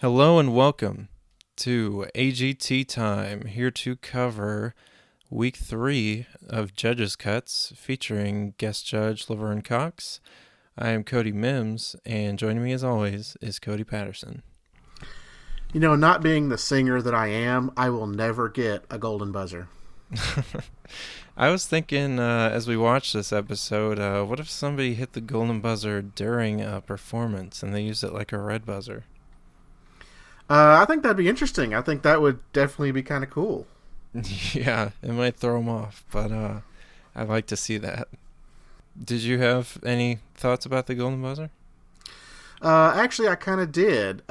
Hello and welcome to AGT Time, here to cover week 3 of Judges Cuts featuring guest judge Laverne Cox. I am Cody Mims, and joining me as always is Cody Patterson. You know, not being the singer that I am, I will never get a golden buzzer. I was thinking as we watched this episode, what if somebody hit the golden buzzer during a performance and they used it like a red buzzer? I think that'd be interesting. I think that would definitely be kind of cool. Yeah, it might throw them off, but I'd like to see that. Did you have any thoughts about the golden buzzer? Actually, I kind of did.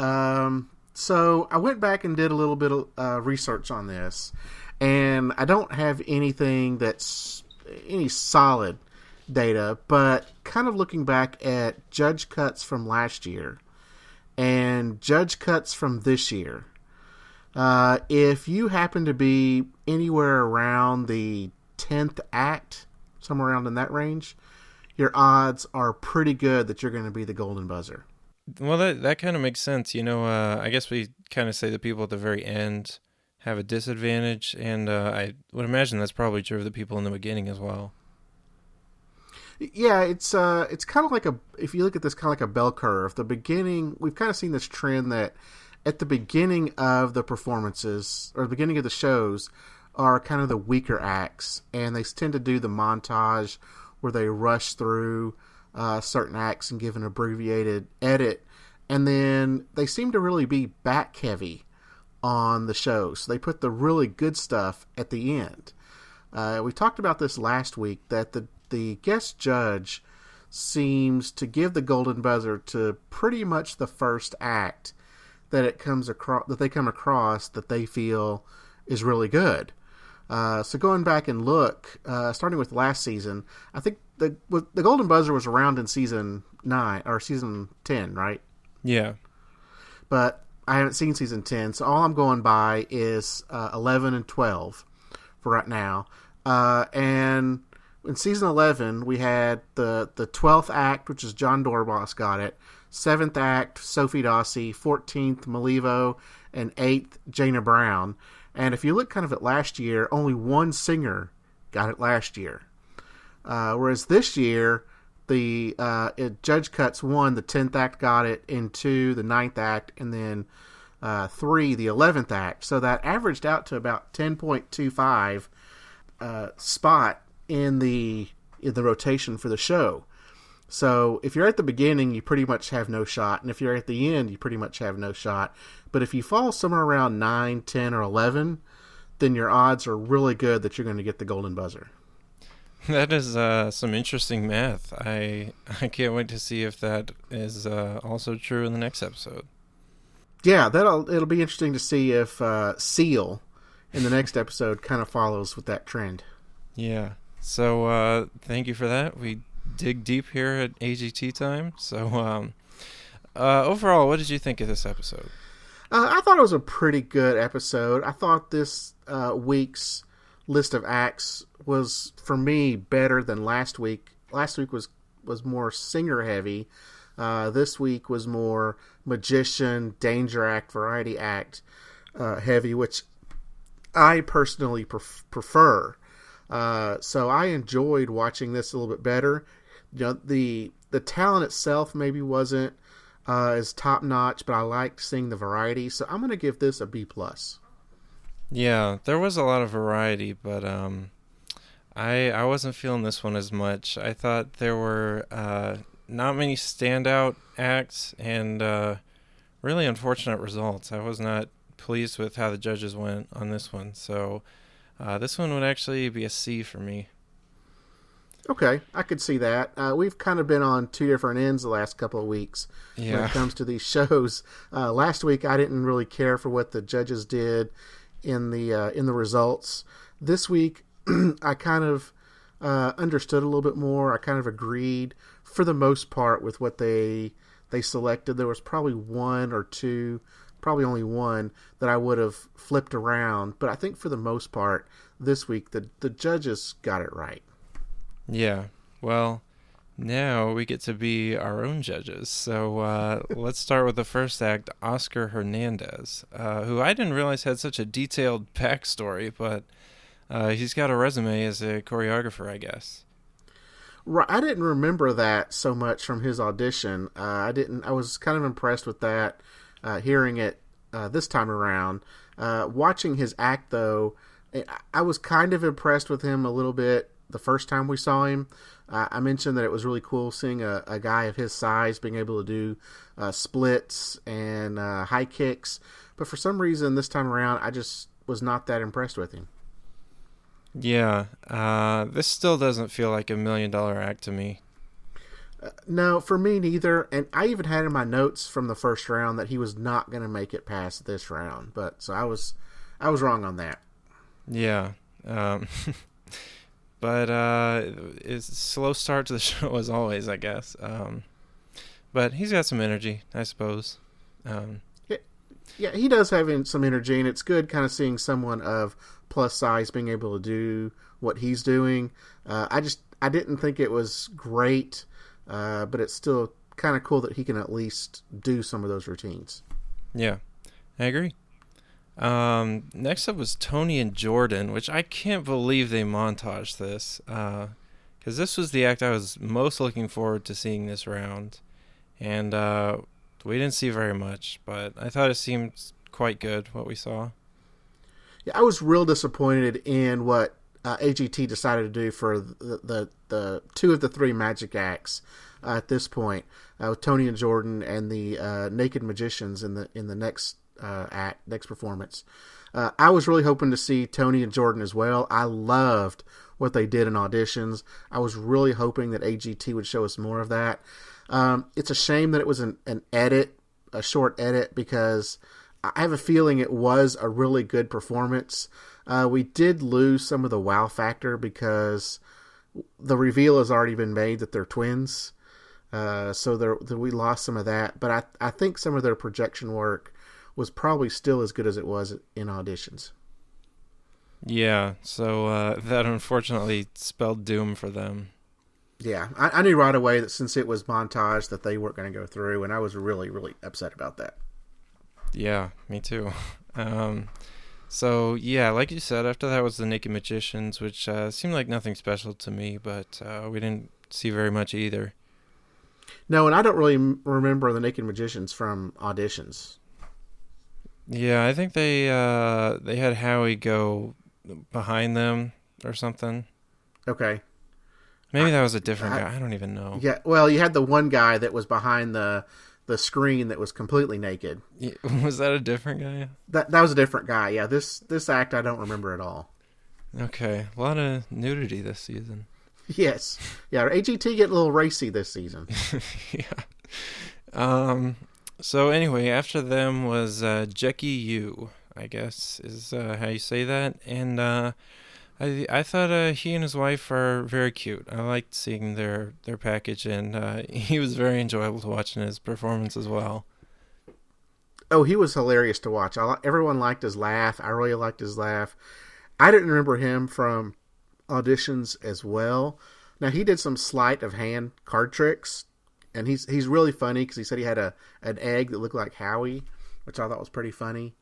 So I went back and did a little bit of research on this, and I don't have anything that's any solid data, but kind of looking back at judge cuts from last year and judge cuts from this year. If you happen to be anywhere around the 10th act, somewhere around in that range, your odds are pretty good that you're going to be the golden buzzer. Well, that kind of makes sense. I guess we kind of say the people at the very end have a disadvantage, and I would imagine that's probably true of the people in the beginning as well. Yeah, it's kind of like if you look at this kind of like a bell curve. The beginning, we've kind of seen this trend that at the beginning of the performances or the beginning of the shows are kind of the weaker acts, and they tend to do the montage where they rush through certain acts and give an abbreviated edit, and then they seem to really be back heavy on the show. So they put the really good stuff at the end. We talked about this last week that the guest judge seems to give the golden buzzer to pretty much the first act that they come across that they feel is really good. So going back and look, starting with last season, I think the golden buzzer was around in season 9 or season 10, right? Yeah. But I haven't seen season 10, so all I'm going by is 11 and 12 for right now. And in season 11, we had the 12th act, which is John Dorbos got it. 7th act, Sophie Dossie. 14th, Malivo. And 8th, Jana Brown. And if you look kind of at last year, only one singer got it last year. Whereas this year, the Judge Cuts 1, the 10th act got it. In 2, the 9th act. And then 3, the 11th act. So that averaged out to about 10.25 spot in the rotation for the show. So if you're at the beginning, you pretty much have no shot, and if you're at the end, you pretty much have no shot. But if you fall somewhere around 9, 10, or 11, then your odds are really good that you're going to get the golden buzzer. That is some interesting math. I can't wait to see if that is also true in the next episode. Yeah, it'll be interesting to see if Seal in the next episode kind of follows with that trend. Yeah. So thank you for that. We dig deep here at AGT Time. So overall, what did you think of this episode? I thought it was a pretty good episode. I thought this week's list of acts was, for me, better than last week. Last week was more singer heavy. This week was more magician, danger act, variety act heavy, which I personally prefer. So I enjoyed watching this a little bit better. You know, the talent itself maybe wasn't as top notch, but I liked seeing the variety. So I'm going to give this a B+. Yeah, there was a lot of variety, but I wasn't feeling this one as much. I thought there were not many standout acts and really unfortunate results. I was not pleased with how the judges went on this one, so this one would actually be a C for me. Okay, I could see that. We've kind of been on two different ends the last couple of weeks when it comes to these shows. Last week, I didn't really care for what the judges did in the results. This week, I kind of understood a little bit more. I kind of agreed for the most part with what they selected. There was probably one or two, probably only one, that I would have flipped around. But I think for the most part, this week, the judges got it right. Yeah, well, Now we get to be our own judges. So let's start with the first act, Oscar Hernandez, who I didn't realize had such a detailed backstory, but he's got a resume as a choreographer, I guess. Right, I didn't remember that so much from his audition. I didn't. I was kind of impressed with that. Hearing it this time around, watching his act though, I was kind of impressed with him a little bit the first time we saw him. I mentioned that it was really cool seeing a guy of his size being able to do splits and high kicks, but for some reason this time around, I just was not that impressed with him. Yeah, this still doesn't feel like $1 million act to me. No, for me neither. And I even had in my notes from the first round that he was not going to make it past this round. But so I was wrong on that. Yeah, but it's a slow start to the show as always, I guess. But he's got some energy, I suppose. Yeah, yeah, he does have some energy, and it's good kind of seeing someone of plus size being able to do what he's doing. I didn't think it was great, but it's still kind of cool that he can at least do some of those routines. Yeah, I agree. Next up was Tony and Jordan, which I can't believe they montaged this, because this was the act I was most looking forward to seeing this round, and we didn't see very much, but I thought it seemed quite good what we saw. Yeah, I was real disappointed in what AGT decided to do for the two of the three magic acts at this point, with Tony and Jordan and the naked magicians in the next next performance. I was really hoping to see Tony and Jordan as well. I loved what they did in auditions. I was really hoping that AGT would show us more of that. It's a shame that it was a short edit, because I have a feeling it was a really good performance. We did lose some of the wow factor because the reveal has already been made that they're twins. So we lost some of that. But I think some of their projection work was probably still as good as it was in auditions. Yeah, so that unfortunately spelled doom for them. Yeah, I knew right away that since it was montage that they weren't going to go through, and I was really, really upset about that. Yeah, me too. So, yeah, like you said, after that was the Naked Magicians, which seemed like nothing special to me, but we didn't see very much either. No, and I don't really remember the Naked Magicians from auditions. Yeah, I think they had Howie go behind them or something. Okay. Maybe that was a different guy. I don't even know. Yeah, well, you had the one guy that was behind the screen that was completely naked. Yeah, was that a different guy? That was a different guy. Yeah, this act I don't remember at all. Okay, a lot of nudity this season. Yes. Yeah, AGT getting a little racy this season. Yeah. So anyway, after them was Jackie Yu, I guess is how you say that, and I thought he and his wife are very cute. I liked seeing their package, and he was very enjoyable to watch in his performance as well. Oh, he was hilarious to watch. Everyone liked his laugh. I really liked his laugh. I didn't remember him from auditions as well. Now, he did some sleight of hand card tricks, and he's really funny because he said he had an egg that looked like Howie, which I thought was pretty funny.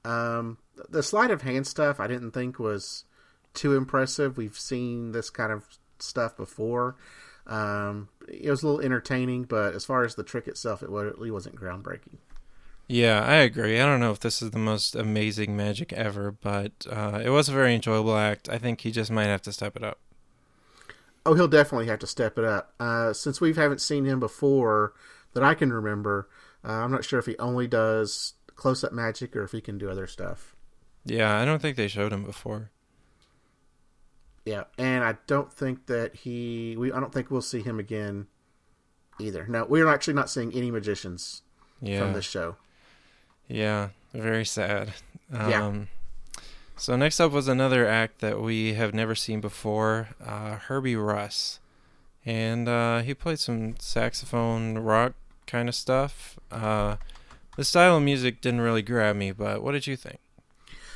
The sleight of hand stuff I didn't think was too impressive. We've seen this kind of stuff before. It was a little entertaining, but as far as the trick itself, it really wasn't groundbreaking. Yeah, I agree. I don't know if this is the most amazing magic ever, but it was a very enjoyable act. I think he just might have to step it up. Oh, he'll definitely have to step it up. Since we haven't seen him before that I can remember, I'm not sure if he only does close-up magic or if he can do other stuff. Yeah, I don't think they showed him before. Yeah, and I don't think that I don't think we'll see him again either. No, we're actually not seeing any magicians from this show. Yeah, very sad. Yeah. So next up was another act that we have never seen before, Herbie Russ. And he played some saxophone rock kind of stuff. The style of music didn't really grab me, but what did you think?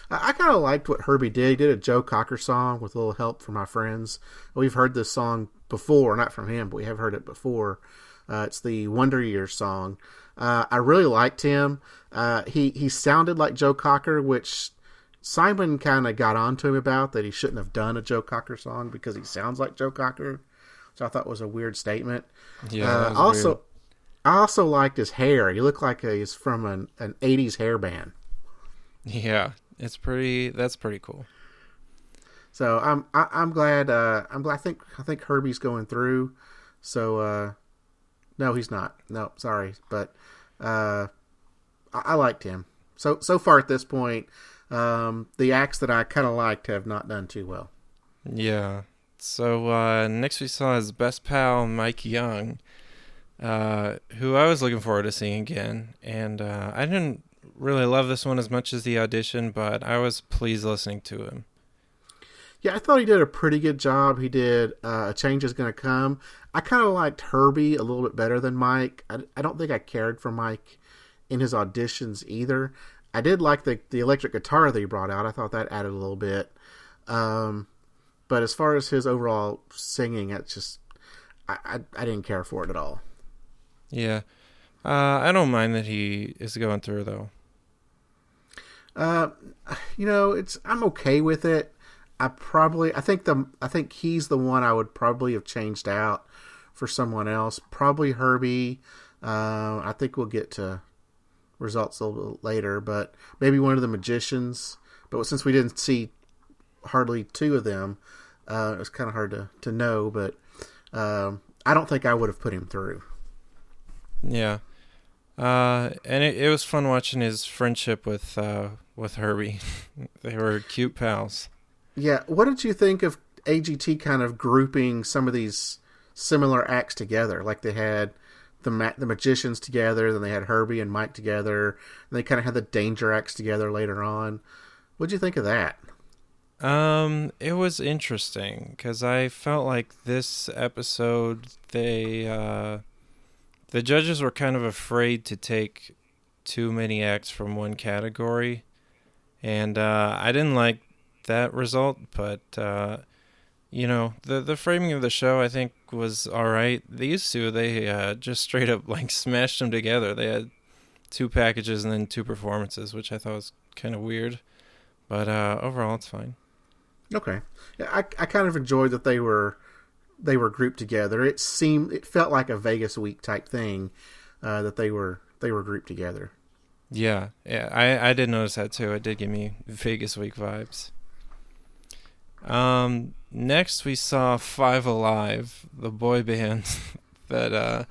I kind of liked what Herbie did. He did a Joe Cocker song with a little help from my friends. We've heard this song before, not from him, but we have heard it before. It's the Wonder Years song. I really liked him. He sounded like Joe Cocker, which Simon kind of got on to him about, that he shouldn't have done a Joe Cocker song because he sounds like Joe Cocker, which I thought was a weird statement. Yeah, that was weird. I also liked his hair. He looked like he's from an 80s hair band. Yeah, that's pretty cool. So I'm glad. I think Herbie's going through. So no, he's not. No, sorry, but I liked him. So far at this point, the acts that I kind of liked have not done too well. Yeah. So next we saw his best pal Mike Young, who I was looking forward to seeing again, and I didn't really love this one as much as the audition, but I was pleased listening to him. Yeah, I thought he did a pretty good job. He did A Change Is Gonna Come. I kind of liked Herbie a little bit better than Mike. I don't think I cared for Mike in his auditions either. I did like the electric guitar that he brought out. I thought that added a little bit. But as far as his overall singing, it's just I didn't care for it at all. Yeah. I don't mind that he is going through, though. I'm okay with it. I think he's the one I would probably have changed out for someone else. Probably Herbie. I think we'll get to results a little bit later, but maybe one of the magicians. But since we didn't see hardly two of them, it was kind of hard to know. But I don't think I would have put him through. Yeah. And it was fun watching his friendship with Herbie. They were cute pals. Yeah, what did you think of AGT kind of grouping some of these similar acts together? Like they had the magicians together, then they had Herbie and Mike together, and they kind of had the Danger Acts together later on. What did you think of that? It was interesting because I felt like this episode the judges were kind of afraid to take too many acts from one category, and I didn't like that result, but the framing of the show I think was all right. These two, they just straight up like smashed them together. They had two packages and then two performances, which I thought was kind of weird, but overall it's fine. Okay, yeah, I kind of enjoyed that they were grouped together. It felt like a Vegas week type thing, that they were grouped together. Yeah, I did notice that too. It did give me Vegas week vibes. Next we saw Five Alive, the boy band that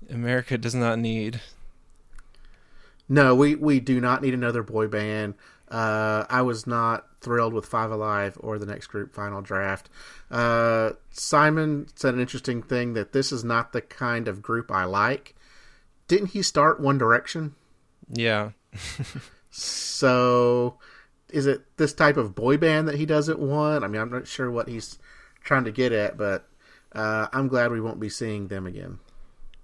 America does not need. No, we do not need another boy band. I was not thrilled with Five Alive or the next group final draft. Simon said an interesting thing, that this is not the kind of group I like. Didn't he start One Direction? Yeah. So is it this type of boy band that he doesn't want? I mean, I'm not sure what he's trying to get at, but I'm glad we won't be seeing them again.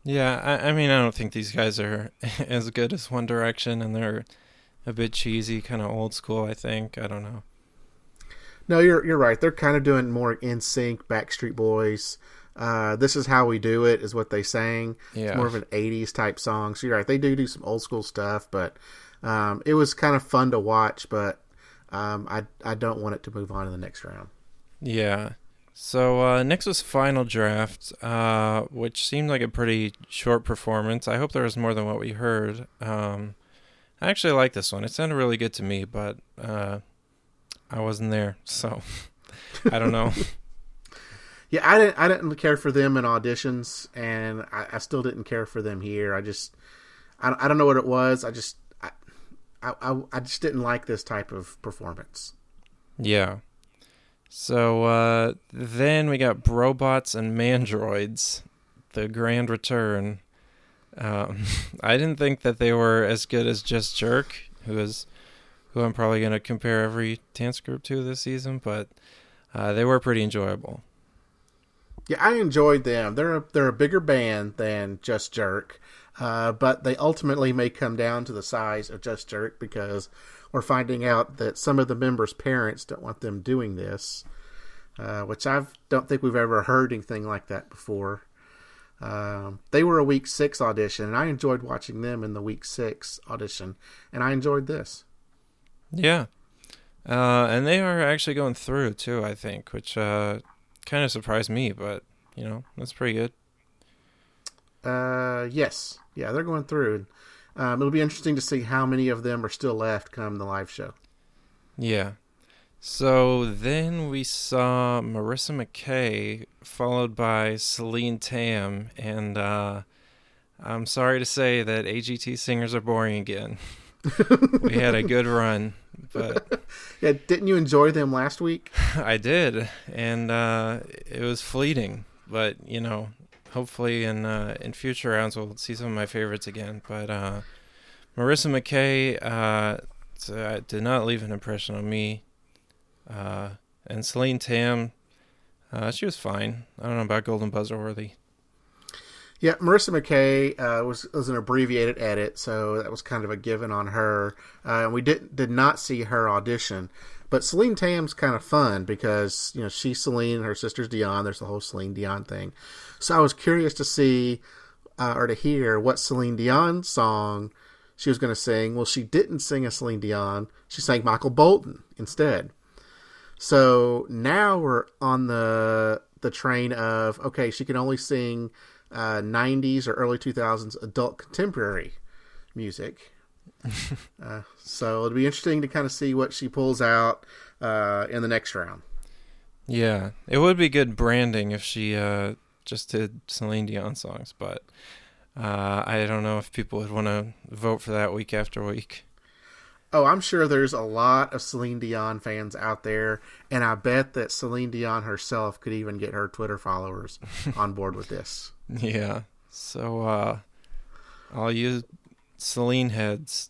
Yeah, I mean, I don't think these guys are as good as One Direction, and they're a bit cheesy, kind of old school, I think. I don't know. No, you're right. They're kind of doing more NSYNC, Backstreet Boys. This Is How We Do It is what they sang. Yeah. It's more of an 80s type song. So you're right. They do some old school stuff, but it was kind of fun to watch, but I don't want it to move on to the next round. Yeah. So next was Final Draft, which seemed like a pretty short performance. I hope there was more than what we heard. I actually like this one. It sounded really good to me, but I wasn't there, so I don't know. Yeah, I didn't care for them in auditions, and I still didn't care for them here. I don't know what it was. I just didn't like this type of performance. Yeah. So then we got Brobots and Mandroids, the grand return. I didn't think that they were as good as Just Jerk, who I'm probably going to compare every dance group to this season, but they were pretty enjoyable. Yeah, I enjoyed them. They're a bigger band than Just Jerk, but they ultimately may come down to the size of Just Jerk because we're finding out that some of the members' parents don't want them doing this. which I don't think we've ever heard anything like that before. They were a week 6 audition, and I enjoyed watching them in the week 6 audition, and I enjoyed this. Yeah. And they are actually going through too, I think, which kind of surprised me, but that's pretty good. Yes, yeah, they're going through. It'll be interesting to see how many of them are still left come the live show. Yeah. So then we saw Marissa McKay, followed by Celine Tam, and I'm sorry to say that AGT singers are boring again. We had a good run, but yeah, didn't you enjoy them last week? I did, and it was fleeting. But hopefully in future rounds we'll see some of my favorites again. But Marissa McKay did not leave an impression on me. And Celine Tam, she was fine. I don't know about Golden Buzzer worthy. Yeah, Marissa McKay was an abbreviated edit, so that was kind of a given on her. We did not see her audition, but Celine Tam's kind of fun because she's Celine and her sister's Dion. There's the whole Celine Dion thing, so I was curious to see or to hear what Celine Dion song she was going to sing. Well, she didn't sing a Celine Dion; she sang Michael Bolton instead. So now we're on the train of, okay, she can only sing 90s or early 2000s adult contemporary music. So it'll be interesting to kind of see what she pulls out in the next round. Yeah, it would be good branding if she just did Celine Dion songs, but I don't know if people would want to vote for that week after week. Oh, I'm sure there's a lot of Celine Dion fans out there, and I bet that Celine Dion herself could even get her Twitter followers on board with this. Yeah. So all you Celine heads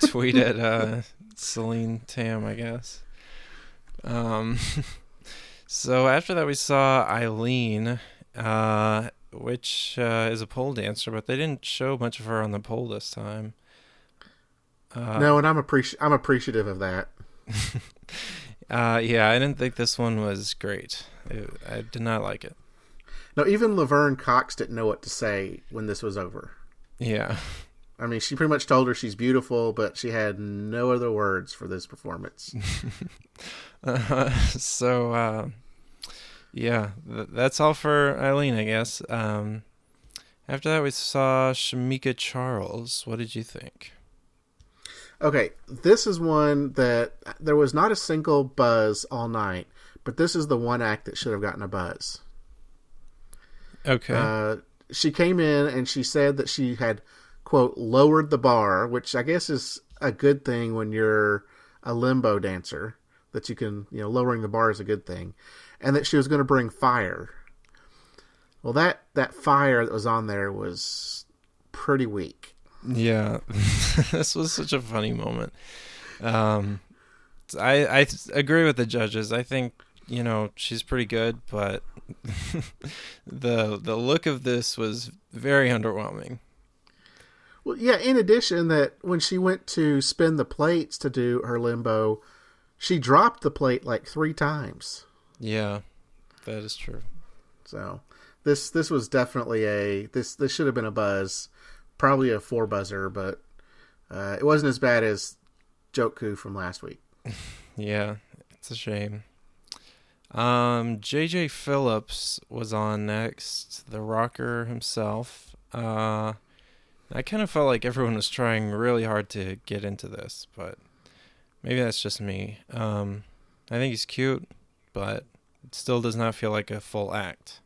tweet at Celine Tam, I guess. So after that we saw Eileen, which is a pole dancer, but they didn't show much of her on the pole this time. No, and I'm appreciative of that. Yeah, I didn't think this one was great. I did not like it. No, even Laverne Cox didn't know what to say when this was over. Yeah. I mean, she pretty much told her she's beautiful, but she had no other words for this performance. Yeah, that's all for Eileen, I guess. After that, we saw Shamika Charles. What did you think? Okay, this is one that there was not a single buzz all night, but this is the one act that should have gotten a buzz. Okay. She came in and she said that she had, quote, lowered the bar, which I guess is a good thing when you're a limbo dancer, that you can, lowering the bar is a good thing, and that she was going to bring fire. Well, that fire that was on there was pretty weak. Yeah, this was such a funny moment. I agree with the judges. I think she's pretty good, but the look of this was very underwhelming. Well, yeah. In addition, that when she went to spin the plates to do her limbo, she dropped the plate like 3 times. Yeah, that is true. So this was definitely this should have been a buzz. Probably a 4 buzzer, but it wasn't as bad as Joku from last week. Yeah, it's a shame. JJ Phillips was on next, the rocker himself. I kind of felt like everyone was trying really hard to get into this, but maybe that's just me. I think he's cute, but it still does not feel like a full act.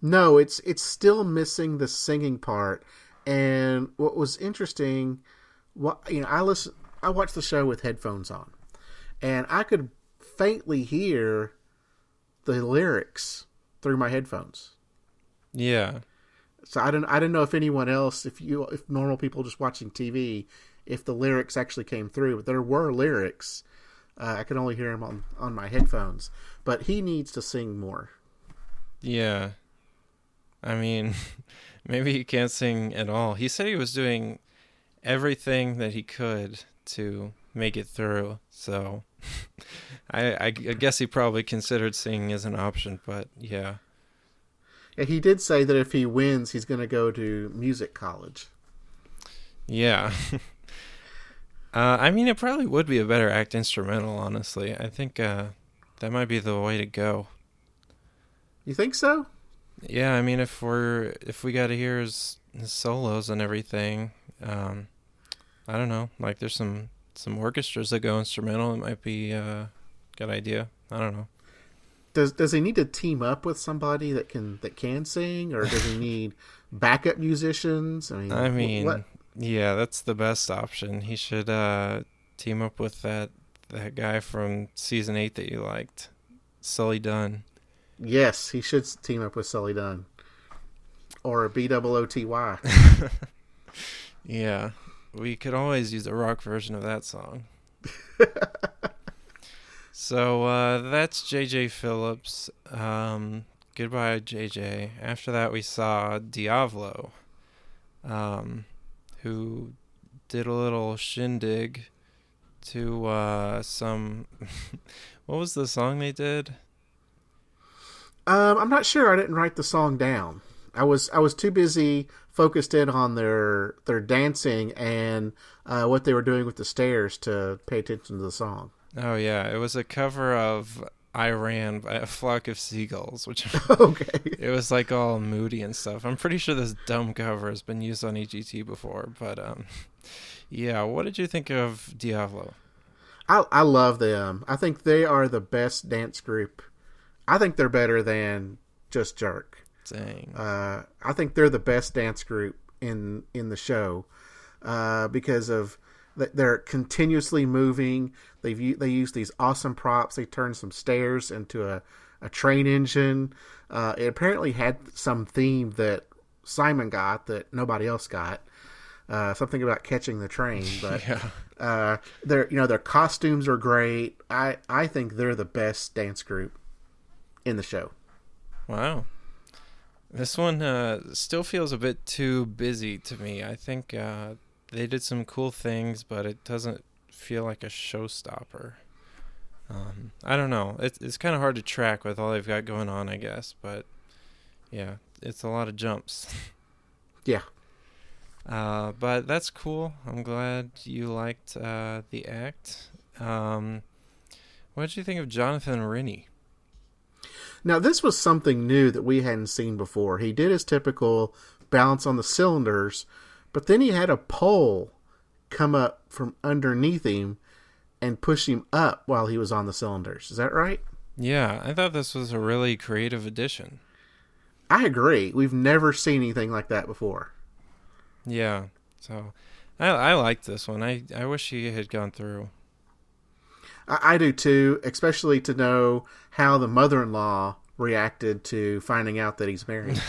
No, it's still missing the singing part. And what was interesting, I watched the show with headphones on, and I could faintly hear the lyrics through my headphones. Yeah. So I didn't know if anyone else, if normal people just watching TV, if the lyrics actually came through, but there were lyrics. I could only hear them on my headphones, but he needs to sing more. Yeah. I mean, maybe he can't sing at all. He said he was doing everything that he could to make it through. So I guess he probably considered singing as an option, but yeah. Yeah, he did say that if he wins, he's going to go to music college. Yeah. I mean, it probably would be a better act instrumental, honestly. I think that might be the way to go. You think so? Yeah, I mean, if we got to hear his solos and everything, I don't know. Like, there's some orchestras that go instrumental. It might be a good idea. I don't know. Does he need to team up with somebody that can sing, or does he need backup musicians? I mean, what? yeah, that's the best option. He should team up with that guy from season 8 that you liked, Sully Dunn. Yes, he should team up with Sully Dunn or a BOOTY. Yeah, we could always use a rock version of that song. So that's J.J. Phillips. Goodbye, J.J. After that, we saw Diavolo, who did a little shindig to some... What was the song they did? I'm not sure. I didn't write the song down. I was too busy focused in on their dancing and what they were doing with the stairs to pay attention to the song. Oh, yeah. It was a cover of I Ran by a Flock of Seagulls, which Okay. it was like all moody and stuff. I'm pretty sure this dumb cover has been used on EGT before, but yeah. What did you think of Diavolo? I love them. I think they are the best dance group. I think they're better than Just Jerk. Dang. I think they're the best dance group in the show because of they're continuously moving. They use these awesome props. They turn some stairs into a train engine. It apparently had some theme that Simon got that nobody else got. Something about catching the train, but yeah. Their costumes are great. I think they're the best dance group in the show. Wow. This one still feels a bit too busy to me. I think they did some cool things, but it doesn't feel like a showstopper. I don't know. It's kind of hard to track with all they've got going on, I guess. But yeah, it's a lot of jumps. Yeah. But that's cool. I'm glad you liked the act. What did you think of Jonathan Rennie? Now, this was something new that we hadn't seen before. He did his typical balance on the cylinders, but then he had a pole come up from underneath him and push him up while he was on the cylinders. Is that right? Yeah, I thought this was a really creative addition. I agree. We've never seen anything like that before. Yeah, so I liked this one. I wish he had gone through. I do too, especially to know how the mother-in-law reacted to finding out that he's married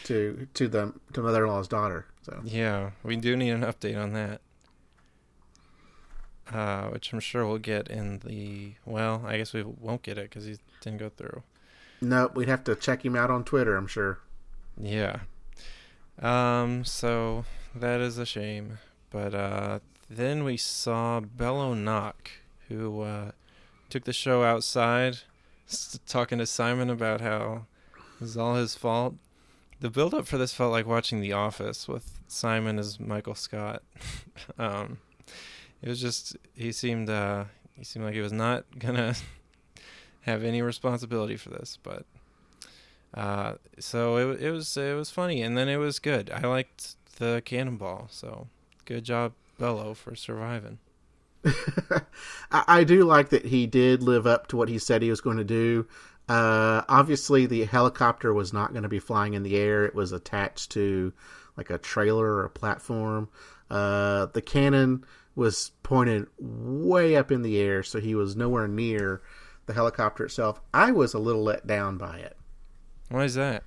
to mother-in-law's daughter. So yeah, we do need an update on that, which I'm sure we'll get in the. Well, I guess we won't get it because he didn't go through. Nope, we'd have to check him out on Twitter, I'm sure. Yeah. So that is a shame, but then we saw Bello Knock, who took the show outside, talking to Simon about how it was all his fault. The build-up for this felt like watching The Office with Simon as Michael Scott. It was just he seemed like he was not gonna have any responsibility for this, but so it was funny, and then it was good. I liked the cannonball, so good job, Bello, for surviving. I do like that he did live up to what he said he was going to do. Obviously, the helicopter was not going to be flying in the air. It was attached to like a trailer or a platform. The cannon was pointed way up in the air, so he was nowhere near the helicopter itself. I was a little let down by it. Why is that?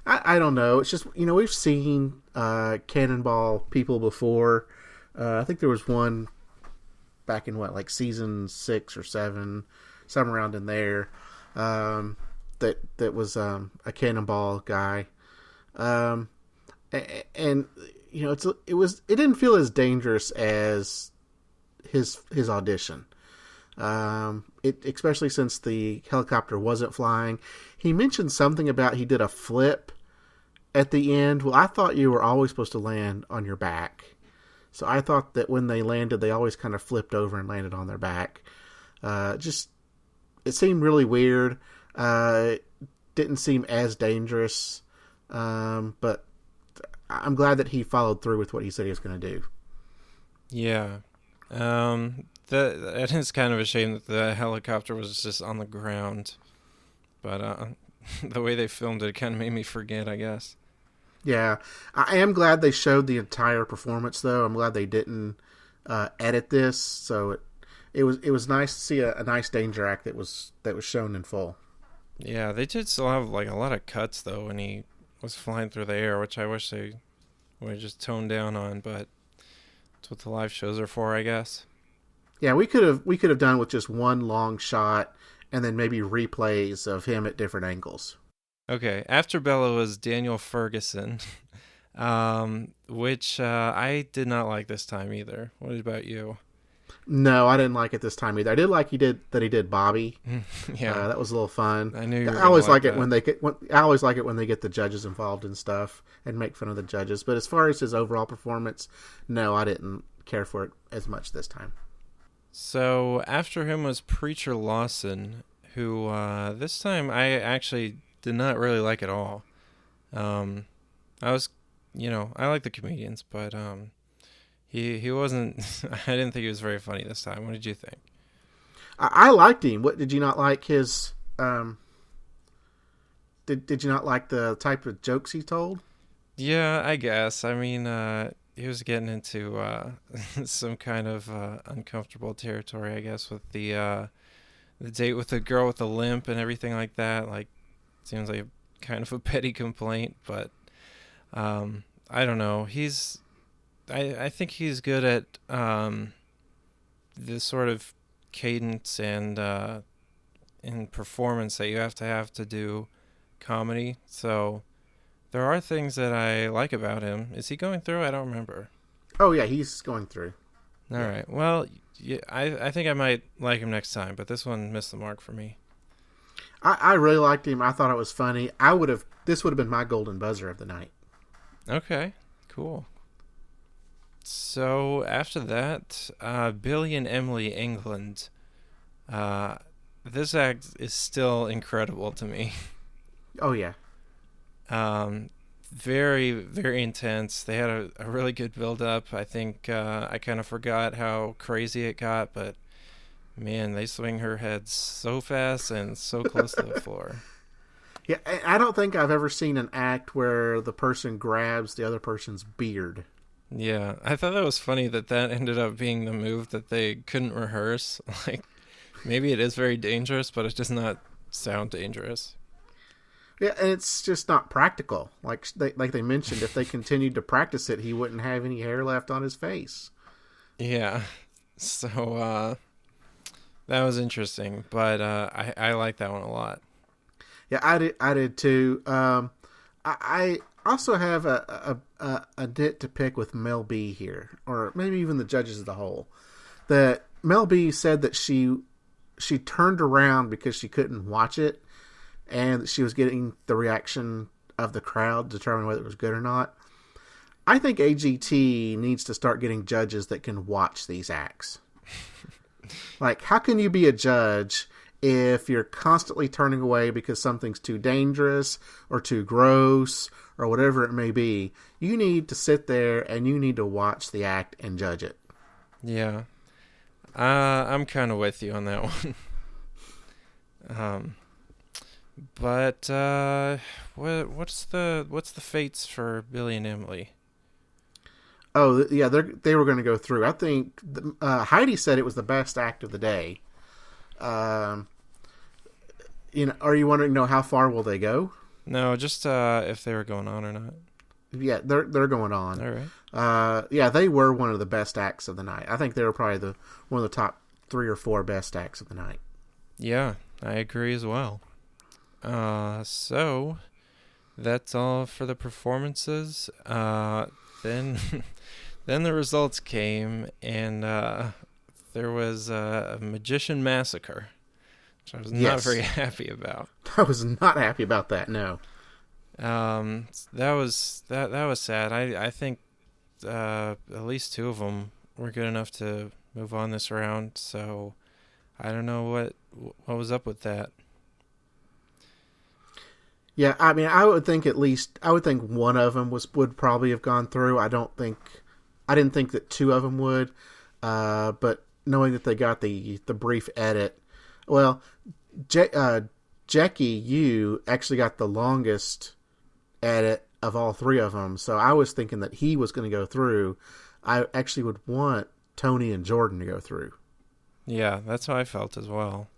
I don't know. It's just, we've seen cannonball people before. I think there was one back in season 6 or 7, somewhere around in there, that was a cannonball guy, and it didn't feel as dangerous as his audition. Especially since the helicopter wasn't flying. He mentioned something about he did a flip at the end. Well, I thought you were always supposed to land on your back. So I thought that when they landed, they always kind of flipped over and landed on their back. It seemed really weird. It didn't seem as dangerous. But I'm glad that he followed through with what he said he was going to do. Yeah. That is kind of a shame that the helicopter was just on the ground. But the way they filmed it kind of made me forget, I guess. Yeah. I am glad they showed the entire performance, though. I'm glad they didn't edit this. So it was nice to see a nice danger act that was shown in full. Yeah, they did still have like a lot of cuts, though, when he was flying through the air, which I wish they would have just toned down on, but that's what the live shows are for, I guess. Yeah, we could have done with just one long shot and then maybe replays of him at different angles. Okay, after Bella was Daniel Ferguson, which I did not like this time either. What about you? No, I didn't like it this time either. I did like he did Bobby. Yeah, that was a little fun. I knew you were I always like that. it when I always like it when they get the judges involved and stuff and make fun of the judges. But as far as his overall performance, no, I didn't care for it as much this time. So after him was Preacher Lawson, who this time I actually did not really like at all. I was, I like the comedians, but he wasn't. I didn't think he was very funny this time. What did you think? I liked him. What did you not like his? Did you not like the type of jokes he told? Yeah, I guess. I mean, he was getting into some kind of uncomfortable territory, I guess, with the date with the girl with the limp and everything like that. Like, seems like kind of a petty complaint, but I don't know. I think he's good at the sort of cadence and in performance that you have to do comedy. So there are things that I like about him. Is he going through? I don't remember. Oh yeah, he's going through. All right. Well, yeah, I think I might like him next time, but this one missed the mark for me. I really liked him. I thought it was funny. This would have been my golden buzzer of the night. Okay, cool. So after that, Billy and Emily England. This act is still incredible to me. Oh yeah. Very, very intense. They had a really good build up. I think I kind of forgot how crazy it got, but man, they swing her head so fast and so close to the floor. Yeah, I don't think I've ever seen an act where the person grabs the other person's beard. Yeah, I thought that was funny that ended up being the move that they couldn't rehearse. Like, maybe it is very dangerous, but it does not sound dangerous. Yeah, and it's just not practical. Like they mentioned, if they continued to practice it, he wouldn't have any hair left on his face. Yeah. So that was interesting, but I like that one a lot. Yeah, I did too. I also have a nit to pick with Mel B here, or maybe even the judges as a whole. That Mel B said that she turned around because she couldn't watch it, and she was getting the reaction of the crowd to determine whether it was good or not. I think AGT needs to start getting judges that can watch these acts. Like, how can you be a judge if you're constantly turning away because something's too dangerous or too gross or whatever it may be? You need to sit there and you need to watch the act and judge it. Yeah. I'm kind of with you on that one. But what's the fates for Billy and Emily? Oh yeah, they were going to go through. I think Heidi said it was the best act of the day. Are you wondering how far will they go? No, just if they were going on or not. Yeah, they're going on. All right. Yeah, they were one of the best acts of the night. I think they were probably one of the top 3 or 4 best acts of the night. Yeah, I agree as well. So that's all for the performances. Then the results came, and there was a magician massacre, which I was not very Yes. happy about. I was not happy about that, no. That was sad. I think at least two of them were good enough to move on this round. So I don't know what was up with that. Yeah, I mean, I would think one of them would probably have gone through. I didn't think that two of them would, but knowing that they got the brief edit, well, Jackie, you actually got the longest edit of all three of them, so I was thinking that he was going to go through. I actually would want Tony and Jordan to go through. Yeah, that's how I felt as well.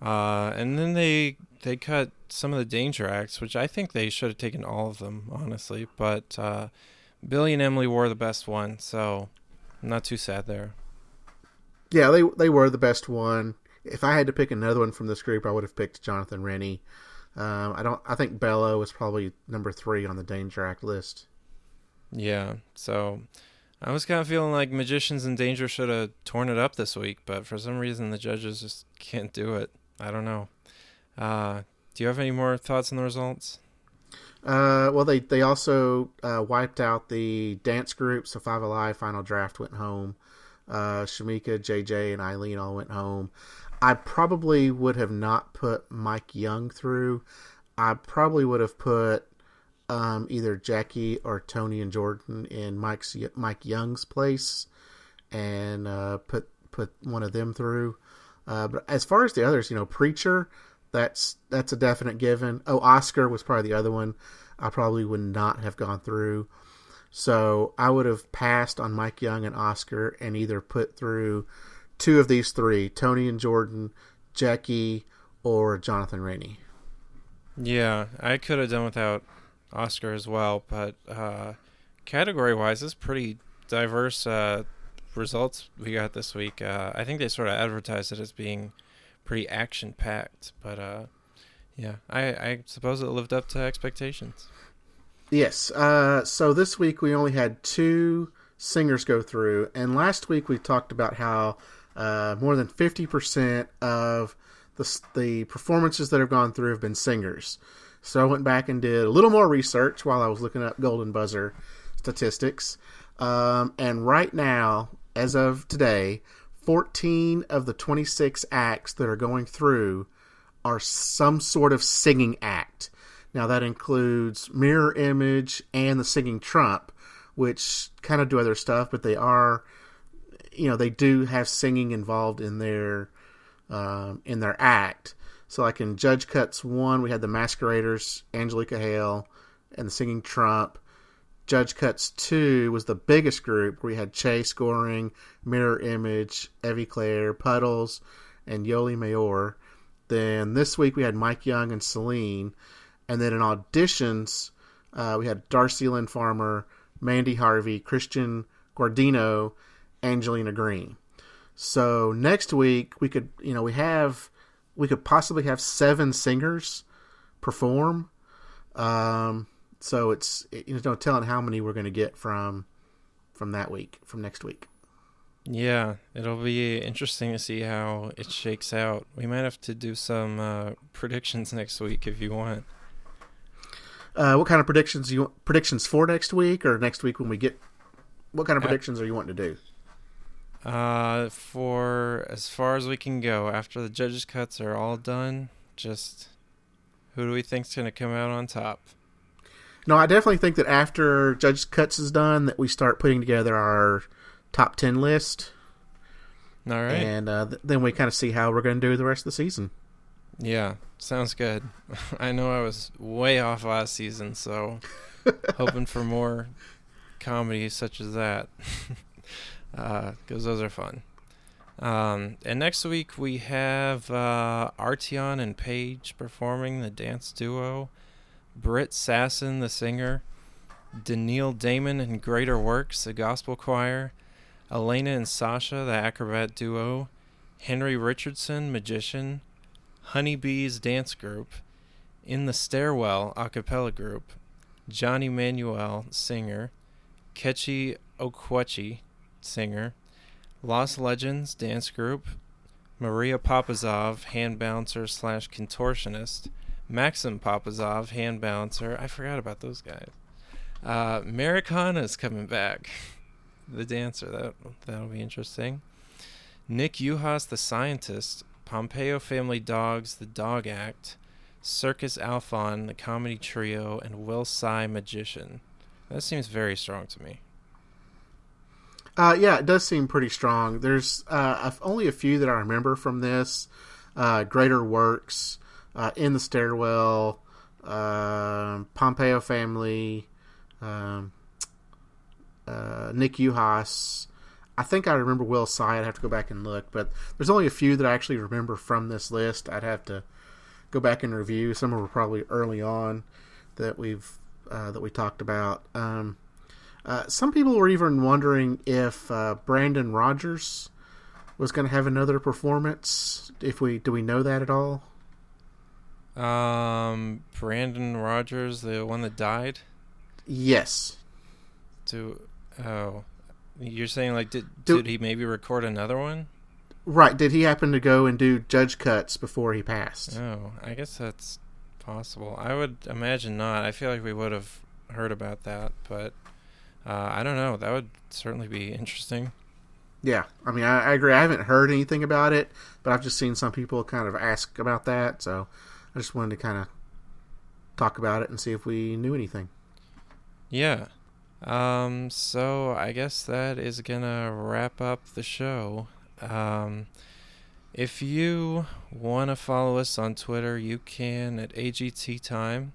And then they cut some of the danger acts, which I think they should have taken all of them, honestly. But Billy and Emily were the best one, so I'm not too sad there. Yeah, they were the best one. If I had to pick another one from this group, I would have picked Jonathan Rennie. I think Bello was probably number 3 on the danger act list. Yeah, so I was kind of feeling like Magicians in Danger should have torn it up this week, but for some reason the judges just can't do it. I don't know. Do you have any more thoughts on the results? Well, they also wiped out the dance group, so Five Alive Final Draft went home. Shamika, JJ, and Eileen all went home. I probably would have not put Mike Young through. I probably would have put either Jackie or Tony and Jordan in Mike Young's place and put one of them through. But as far as the others, Preacher, that's a definite given. Oh, Oscar was probably the other one I probably would not have gone through. So I would have passed on Mike Young and Oscar and either put through two of these three, Tony and Jordan, Jackie, or Jonathan Rennie. Yeah, I could have done without Oscar as well, but category-wise, it's pretty diverse results we got this week. I think they sort of advertised it as being pretty action-packed, but yeah, I suppose it lived up to expectations. Yes. So this week we only had 2 singers go through, and last week we talked about how more than 50% of the performances that have gone through have been singers. So I went back and did a little more research while I was looking up Golden Buzzer statistics. And right now, as of today, 14 of the 26 acts that are going through are some sort of singing act. Now that includes Mirror Image and the Singing Trump, which kind of do other stuff, but they are, they do have singing involved in their act. So like in Judge Cuts 1, we had the Masqueraders, Angelica Hale, and the Singing Trump. Judge Cuts 2 was the biggest group, where we had Chase Goring, Mirror Image, Evie Claire, Puddles, and Yoli Mayor. Then this week we had Mike Young and Celine. And then in auditions, we had Darcy Lynn Farmer, Mandy Harvey, Christian Guardino, Angelina Green. So next week we could possibly have 7 singers perform. So it's no telling how many we're going to get from next week. Yeah, it'll be interesting to see how it shakes out. We might have to do some predictions next week if you want. What kind of predictions for next week, or next week when we get? What kind of predictions are you wanting to do? For as far as we can go after the judges' cuts are all done, just who do we think's going to come out on top? No, I definitely think that after judges' cuts is done, that we start putting together our top 10 list. All right, and then we kind of see how we're going to do the rest of the season. Yeah, sounds good. I know I was way off last season, so hoping for more comedy such as that, because those are fun. And next week we have Artion and Paige performing the dance duo, Britt Sasson, the singer, Daniil Damon and Greater Works, the gospel choir, Elena and Sasha, the acrobat duo, Henry Richardson, magician, Honeybees dance group, In the Stairwell a cappella group, Johnny Manuel singer, Kechi Okwechi singer, Lost Legends dance group, Maria Papazov, hand bouncer slash contortionist, Maxim Papazov, hand bouncer. I forgot about those guys. Americana's coming back. The dancer, that'll be interesting. Nick Uhas, the scientist, Pompeo Family Dogs, the dog act, Circus Alphon, the comedy trio, and Will Tsai, magician. That seems very strong to me. Yeah, it does seem pretty strong. There's only a few that I remember from this. Greater Works, In the Stairwell, Pompeo Family, Nick Uhas. I think I remember Will Tsai. I'd have to go back and look, but there's only a few that I actually remember from this list. I'd have to go back and review. Some were probably early on that we talked about. Some people were even wondering if Brandon Rogers was going to have another performance. Do we know that at all? Brandon Rogers, the one that died? Yes. You're saying like did he maybe record another one? Right. Did he happen to go and do judge cuts before he passed? Oh, I guess that's possible. I would imagine not. I feel like we would have heard about that, but I don't know. That would certainly be interesting. Yeah. I mean, I agree. I haven't heard anything about it, but I've just seen some people kind of ask about that, so I just wanted to kind of talk about it and see if we knew anything. Yeah. So I guess that is gonna wrap up the show. If you want to follow us on Twitter, you can at AGT Time,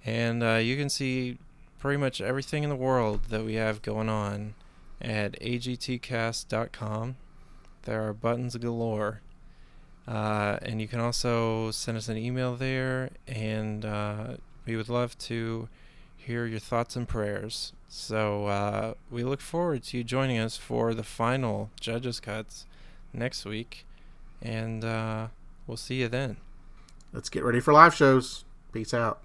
and you can see pretty much everything in the world that we have going on at agtcast.com. There are buttons galore, and you can also send us an email there, and we would love to hear your thoughts and prayers. So we look forward to you joining us for the final Judges Cuts next week, and we'll see you then. Let's get ready for live shows. Peace out.